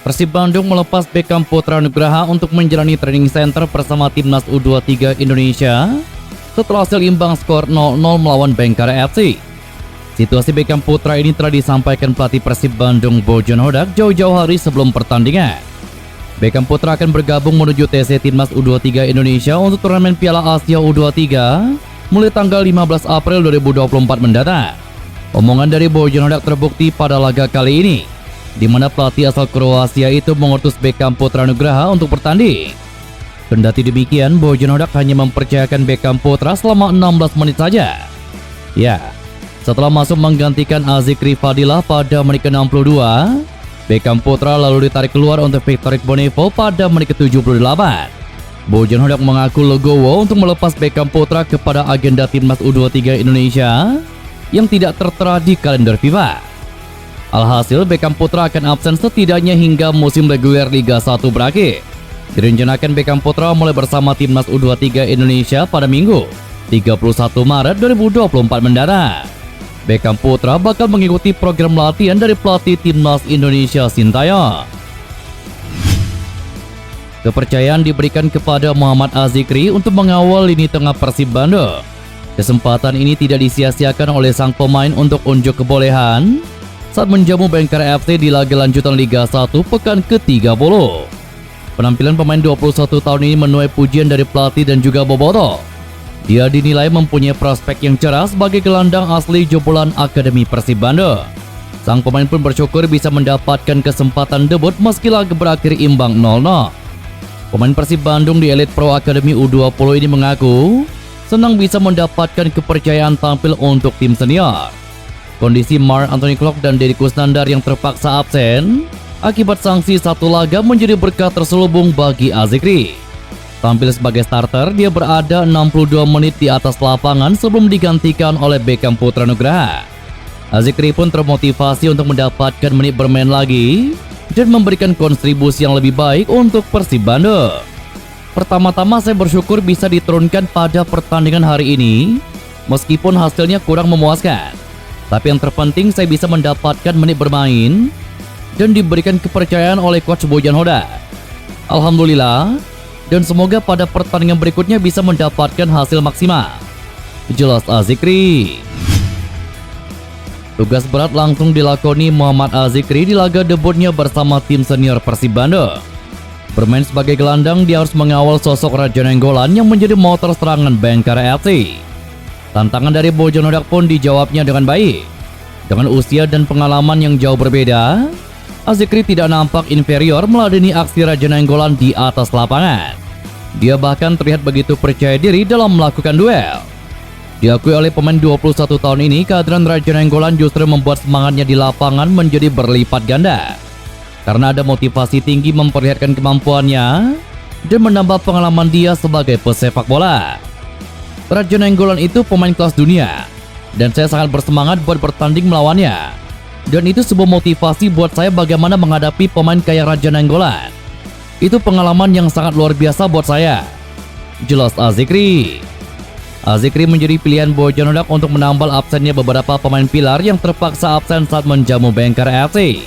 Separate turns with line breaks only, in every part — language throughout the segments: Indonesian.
Persib Bandung melepas Beckham Putra Nugraha untuk menjalani training center bersama timnas U23 Indonesia setelah hasil imbang skor 0-0 melawan Bayangkara FC. Situasi Beckham Putra ini telah disampaikan pelatih Persib Bandung Bojan Hodak jauh-jauh hari sebelum pertandingan. Beckham Putra akan bergabung menuju TC Timnas U23 Indonesia untuk turnamen Piala Asia U23 mulai tanggal 15 April 2024 mendatang. Omongan dari Bojan Hodak terbukti pada laga kali ini, di mana pelatih asal Kroasia itu mengutus Beckham Putra Nugraha untuk bertanding. Kendati demikian, Bojan Hodak hanya mempercayakan Beckham Putra selama 16 menit saja. Ya, setelah masuk menggantikan Azikri Fadilah pada menit ke-62, Beckham Putra lalu ditarik keluar untuk Victor Bonevo pada menit ke-78. Bojan Hodak mengaku legowo untuk melepas Beckham Putra kepada agenda timnas U23 Indonesia yang tidak tertera di kalender FIFA. Alhasil, Beckham Putra akan absen setidaknya hingga musim reguler Liga 1 berakhir. Direncanakan Beckham Putra mulai bersama timnas U23 Indonesia pada Minggu 31 Maret 2024 mendatang. Beckham Putra bakal mengikuti program latihan dari pelatih timnas Indonesia Sintayong. Kepercayaan diberikan kepada Muhammad Azikri untuk mengawal lini tengah Persib Bandung. Kesempatan ini tidak disia-siakan oleh sang pemain untuk unjuk kebolehan saat menjamu Bayangkara FC di laga lanjutan Liga 1 pekan ke-30. Penampilan pemain 21 tahun ini menuai pujian dari pelatih dan juga bobotoh. Dia dinilai mempunyai prospek yang cerah sebagai gelandang asli jebolan Akademi Persib Bandung. Sang pemain pun bersyukur bisa mendapatkan kesempatan debut meski laga berakhir imbang 0-0. Pemain Persib Bandung di Elite Pro Akademi U20 ini mengaku senang bisa mendapatkan kepercayaan tampil untuk tim senior. Kondisi Mark Anthony Klok dan Deddy Kusnandar yang terpaksa absen akibat sanksi satu laga menjadi berkah terselubung bagi Azikri. Tampil sebagai starter, dia berada 62 menit di atas lapangan sebelum digantikan oleh Beckham Putra Nugraha. Azikri pun termotivasi untuk mendapatkan menit bermain lagi dan memberikan kontribusi yang lebih baik untuk Persib Bandung. Pertama-tama saya bersyukur bisa diturunkan pada pertandingan hari ini, meskipun hasilnya kurang memuaskan. Tapi yang terpenting saya bisa mendapatkan menit bermain dan diberikan kepercayaan oleh Coach Bojan Hodak. Alhamdulillah, dan semoga pada pertandingan berikutnya bisa mendapatkan hasil maksimal, jelas Azikri. Tugas berat langsung dilakoni Muhammad Azikri di laga debutnya bersama tim senior Persib Bandung. Bermain sebagai gelandang, dia harus mengawal sosok Raja Nainggolan yang menjadi motor serangan Bayangkara FC. Tantangan dari Bojan Hodak pun dijawabnya dengan baik. Dengan usia dan pengalaman yang jauh berbeda, Azikri tidak nampak inferior meladeni aksi Raja Nainggolan di atas lapangan. Dia bahkan terlihat begitu percaya diri dalam melakukan duel. Diakui oleh pemain 21 tahun ini, kehadiran Raja Nainggolan justru membuat semangatnya di lapangan menjadi berlipat ganda. Karena ada motivasi tinggi memperlihatkan kemampuannya dan menambah pengalaman dia sebagai pesepak bola. Raja Nainggolan itu pemain kelas dunia, dan saya sangat bersemangat buat bertanding melawannya. Dan itu sebuah motivasi buat saya bagaimana menghadapi pemain kayak Raja Nainggolan. Itu pengalaman yang sangat luar biasa buat saya, jelas Azikri. Azikri menjadi pilihan Bojan Hodak untuk menambal absennya beberapa pemain pilar yang terpaksa absen saat menjamu Bayangkara FC.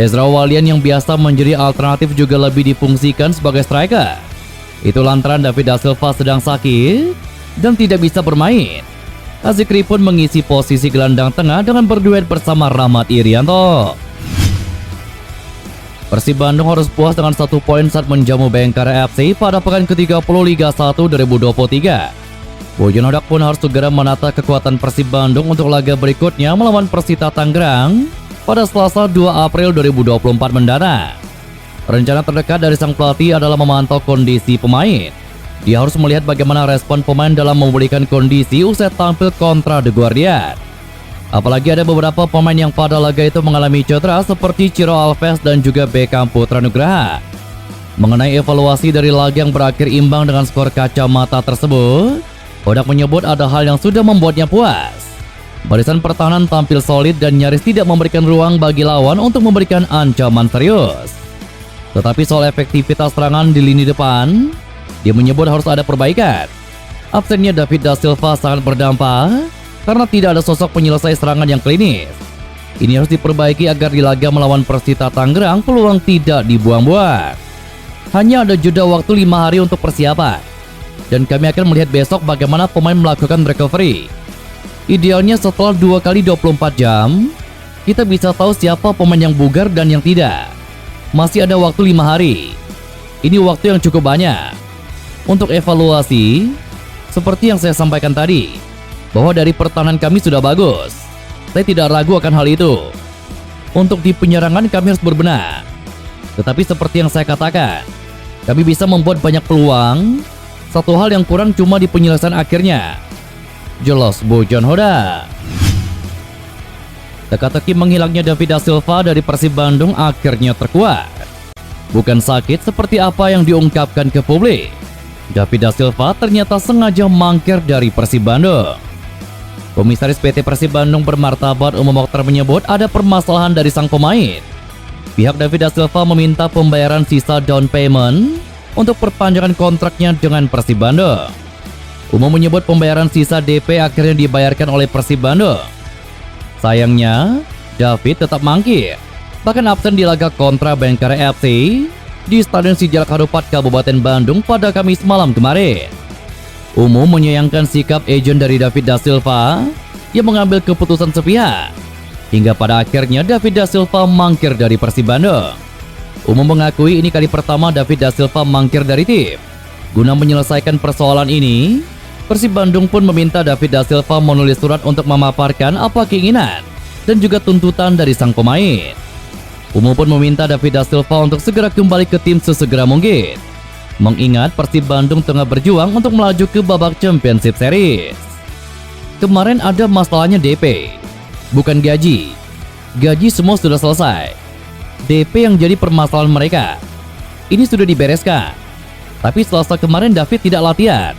Ezra Walian yang biasa menjadi alternatif juga lebih difungsikan sebagai striker. Itu lantaran David Da Silva sedang sakit dan tidak bisa bermain. Azikri pun mengisi posisi gelandang tengah dengan berduet bersama Rahmat Irianto. Persib Bandung harus puas dengan 1 poin saat menjamu Bayangkara FC pada pekan ke-30 Liga 1 2023. Bojan Hodak pun harus segera menata kekuatan Persib Bandung untuk laga berikutnya melawan Persita Tangerang pada Selasa 2 April 2024 mendatang. Rencana terdekat dari sang pelatih adalah memantau kondisi pemain. Dia harus melihat bagaimana respon pemain dalam memulihkan kondisi usai tampil kontra The Guardian. Apalagi ada beberapa pemain yang pada laga itu mengalami cedera seperti Ciro Alves dan juga Beckham Putra Nugraha. Mengenai evaluasi dari laga yang berakhir imbang dengan skor kacamata tersebut, Hodak menyebut ada hal yang sudah membuatnya puas. Barisan pertahanan tampil solid dan nyaris tidak memberikan ruang bagi lawan untuk memberikan ancaman serius. Tetapi soal efektivitas serangan di lini depan, dia menyebut harus ada perbaikan. Absennya David Da Silva sangat berdampak karena tidak ada sosok penyelesai serangan yang klinis. Ini harus diperbaiki agar di laga melawan Persita Tangerang peluang tidak dibuang-buang. Hanya ada jeda waktu 5 hari untuk persiapan, dan kami akan melihat besok bagaimana pemain melakukan recovery. Idealnya setelah 2 kali 24 jam, kita bisa tahu siapa pemain yang bugar dan yang tidak. Masih ada waktu 5 hari. Ini waktu yang cukup banyak. Untuk evaluasi, seperti yang saya sampaikan tadi, bahwa dari pertahanan kami sudah bagus. Saya tidak ragu akan hal itu. Untuk di penyerangan kami harus berbenah. Tetapi seperti yang saya katakan, kami bisa membuat banyak peluang. Satu hal yang kurang cuma di penyelesaian akhirnya. Jelas Bojan Hoda. Teka-teki menghilangnya David da Silva dari Persib Bandung akhirnya terkuat. Bukan sakit seperti apa yang diungkapkan ke publik. David da Silva ternyata sengaja mangkir dari Persib Bandung. Komisaris PT Persib Bandung bermartabat Umum Mokhtar menyebut ada permasalahan dari sang pemain. Pihak David da Silva meminta pembayaran sisa down payment untuk perpanjangan kontraknya dengan Persib Bandung. Umum menyebut pembayaran sisa DP akhirnya dibayarkan oleh Persib Bandung. Sayangnya, David tetap mangkir, bahkan absen di laga kontra Bayangkara FC di Stadion Sijalak Harupat Kabupaten Bandung pada Kamis malam kemarin. Umum menyayangkan sikap agen dari David da Silva yang mengambil keputusan sepihak, hingga pada akhirnya David da Silva mangkir dari Persib Bandung. Umum mengakui ini kali pertama David da Silva mangkir dari tim. Guna menyelesaikan persoalan ini, Persib Bandung pun meminta David da Silva menulis surat untuk memaparkan apa keinginan dan juga tuntutan dari sang pemain. Umum pun meminta David da Silva untuk segera kembali ke tim sesegera mungkin, mengingat Persib Bandung tengah berjuang untuk melaju ke babak Championship Series. Kemarin ada masalahnya DP, bukan gaji. Gaji semua sudah selesai. DP yang jadi permasalahan mereka. Ini sudah dibereskan. Tapi Selasa kemarin David tidak latihan.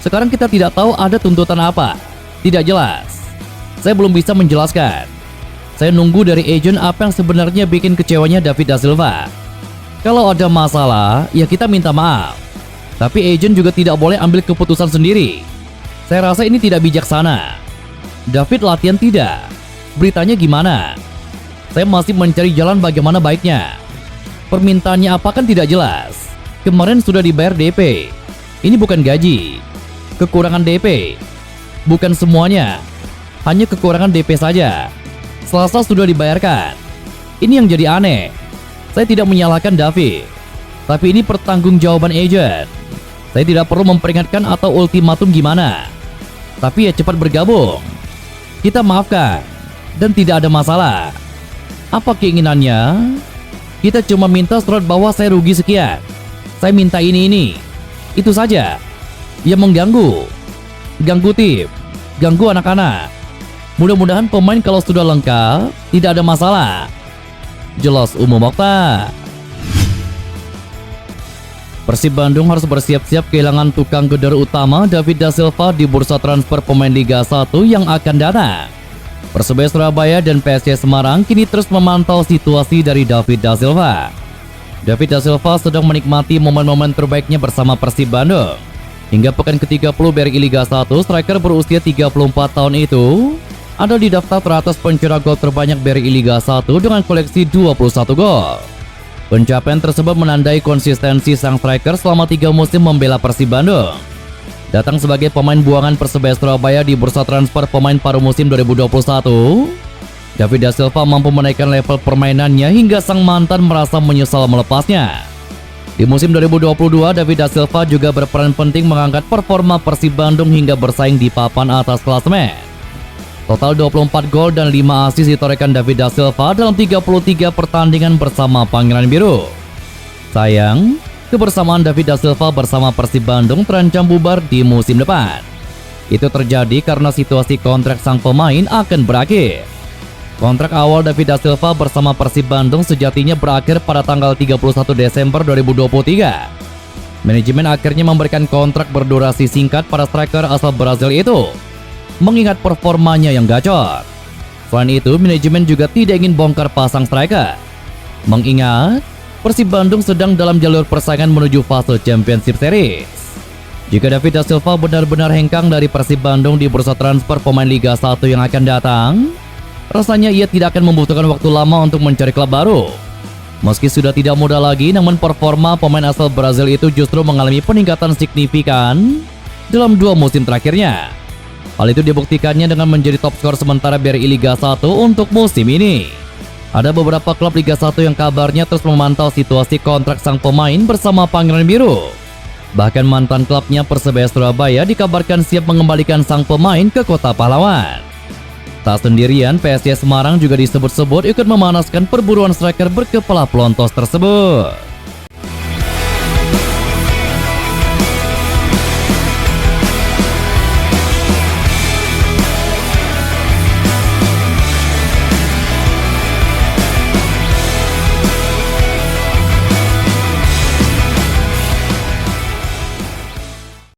Sekarang kita tidak tahu ada tuntutan apa. Tidak jelas. Saya belum bisa menjelaskan. Saya nunggu dari agen apa yang sebenarnya bikin kecewanya David da Silva. Kalau ada masalah, ya kita minta maaf. Tapi agen juga tidak boleh ambil keputusan sendiri. Saya rasa ini tidak bijaksana. David latihan tidak. Beritanya gimana? Saya masih mencari jalan bagaimana baiknya. Permintaannya apa kan tidak jelas. Kemarin sudah dibayar DP. Ini bukan gaji. Kekurangan DP. Bukan semuanya. Hanya kekurangan DP saja. Selasa sudah dibayarkan. Ini yang jadi aneh. Saya tidak menyalahkan David, tapi ini pertanggungjawaban agen. Saya tidak perlu memperingatkan atau ultimatum gimana. Tapi ya cepat bergabung. Kita maafkan dan tidak ada masalah. Apa keinginannya? Kita cuma minta surat bahwa saya rugi sekian. Saya minta ini. Itu saja. Ya mengganggu. Ganggu tim. Ganggu anak-anak. Mudah-mudahan pemain kalau sudah lengkap tidak ada masalah. Jelas Umum Mokhtar. Persib Bandung harus bersiap-siap kehilangan tukang gedor utama David da Silva di bursa transfer pemain Liga 1 yang akan datang. Persebaya Surabaya dan PSIS Semarang kini terus memantau situasi dari David da Silva. David da Silva sedang menikmati momen-momen terbaiknya bersama Persib Bandung. Hingga pekan ke-30 BRI Liga 1, striker berusia 34 tahun itu ada di daftar teratas pencetak gol terbanyak BRI Liga 1 dengan koleksi 21 gol. Pencapaian tersebut menandai konsistensi sang striker selama 3 musim membela Persib Bandung. Datang sebagai pemain buangan Persebaya Surabaya di bursa transfer pemain paruh musim 2021, David da Silva mampu menaikkan level permainannya hingga sang mantan merasa menyesal melepasnya. Di musim 2022, David da Silva juga berperan penting mengangkat performa Persib Bandung hingga bersaing di papan atas klasemen. Total 24 gol dan 5 assist ditorehkan David da Silva dalam 33 pertandingan bersama Pangeran Biru. Sayang, kebersamaan David da Silva bersama Persib Bandung terancam bubar di musim depan. Itu terjadi karena situasi kontrak sang pemain akan berakhir. Kontrak awal David da Silva bersama Persib Bandung sejatinya berakhir pada tanggal 31 Desember 2023. Manajemen akhirnya memberikan kontrak berdurasi singkat pada striker asal Brazil itu, mengingat performanya yang gacor. Selain itu, manajemen juga tidak ingin bongkar pasang striker, mengingat Persib Bandung sedang dalam jalur persaingan menuju fase Championship Series. Jika David da Silva benar-benar hengkang dari Persib Bandung di bursa transfer pemain Liga 1 yang akan datang, rasanya ia tidak akan membutuhkan waktu lama untuk mencari klub baru. Meski sudah tidak muda lagi, namun performa pemain asal Brazil itu justru mengalami peningkatan signifikan dalam 2 musim terakhirnya. Hal itu dibuktikannya dengan menjadi top skor sementara BRI Liga 1 untuk musim ini. Ada beberapa klub Liga 1 yang kabarnya terus memantau situasi kontrak sang pemain bersama Pangeran Biru. Bahkan mantan klubnya Persebaya Surabaya dikabarkan siap mengembalikan sang pemain ke kota pahlawan. Tak sendirian, PSIS Semarang juga disebut-sebut ikut memanaskan perburuan striker berkepala pelontos tersebut.